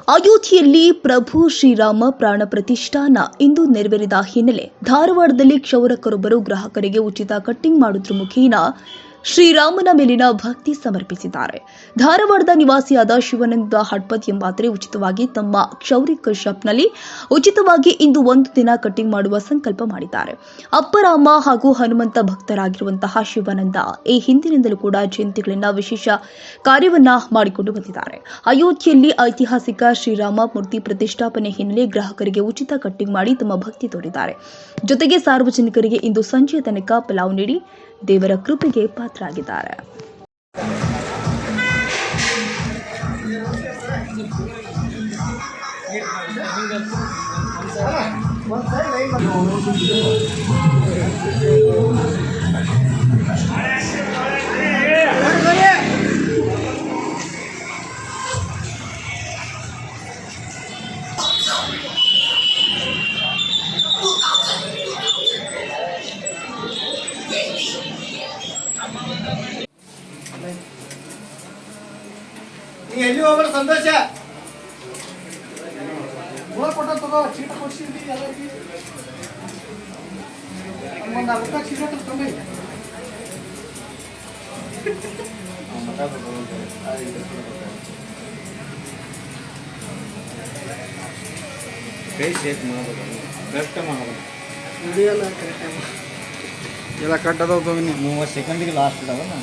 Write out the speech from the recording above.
ಅಯೋಧ್ಯೆಯಲ್ಲಿ ಪ್ರಭು ಶ್ರೀರಾಮ ಪ್ರಾಣ ಪ್ರತಿಷ್ಠಾನ ಇಂದು ನೆರವೇರಿದ ಹಿನ್ನೆಲೆ ಧಾರವಾಡದಲ್ಲಿ ಕ್ಷೌರಕರೊಬ್ಬರು ಗ್ರಾಹಕರಿಗೆ ಉಚಿತ ಕಟ್ಟಿಂಗ್ ಮಾಡುವುದರ ಮುಖೇನ ಶ್ರೀರಾಮನ ಮೇಲಿನ ಭಕ್ತಿ ಸಮರ್ಪಿಸಿದ್ದಾರೆ. ಧಾರವಾಡದ ನಿವಾಸಿಯಾದ ಶಿವಾನಂದ ಹಡ್ಪತ್ ಎಂಬಾತರೆ ಉಚಿತವಾಗಿ ತಮ್ಮ ಕ್ಷೌರಿಕ ಶಾಪ್ನಲ್ಲಿ ಉಚಿತವಾಗಿ ಇಂದು ಒಂದು ದಿನ ಕಟ್ಟಿಂಗ್ ಮಾಡುವ ಸಂಕಲ್ಪ ಮಾಡಿದ್ದಾರೆ. ಅಪ್ಪರಾಮ ಹಾಗೂ ಹನುಮಂತ ಭಕ್ತರಾಗಿರುವಂತಹ ಶಿವಾನಂದ ಈ ಹಿಂದಿನಿಂದಲೂ ಕೂಡ ಜಯಂತಿಗಳನ್ನ ವಿಶೇಷ ಕಾರ್ಯವನ್ನ ಮಾಡಿಕೊಂಡು ಬಂದಿದ್ದಾರೆ. ಅಯೋಧ್ಯೆಯಲ್ಲಿ ಐತಿಹಾಸಿಕ ಶ್ರೀರಾಮ ಮೂರ್ತಿ ಪ್ರತಿಷ್ಠಾಪನೆ ಹಿನ್ನೆಲೆ ಗ್ರಾಹಕರಿಗೆ ಉಚಿತ ಕಟ್ಟಿಂಗ್ ಮಾಡಿ ತಮ್ಮ ಭಕ್ತಿ ತೋರಿದ್ದಾರೆ. ಜೊತೆಗೆ ಸಾರ್ವಜನಿಕರಿಗೆ ಇಂದು ಸಂಜೆಯ ತನಕ ಪಲಾವ್ ನೀಡಿ ದೇವರ ಕೃಪೆಗೆ ಪಾತ್ರರಾಗಿದ್ದಾರೆ. ಎಲ್ಲಿ ಹೋಗ್ರ ಸಂತೋಷ ಕೊಟ್ಟ ತಗೋ ಚೀಟ ಕೊಡ್ಸಿದ್ವಿ ಎಲ್ಲರಿಗೆ ಒಂದು ಅರ್ಧ ಚೀಟ ತಂಬಿ ಕೈ ಶೇಕ್ ಮಾಡಬೇಕು ಕರೆಕ್ಟ್ ಮಾಡಬೇಕು ವಿಡಿಯೋ ಎಲ್ಲ ಕರೆಕ್ಟ್ ಎಲ್ಲ ಕಟ್ ಅದಾವ 30 ಸೆಕೆಂಡಿಗೆ ಲಾಸ್ಟ್ ಇದಾವಲ್ಲ.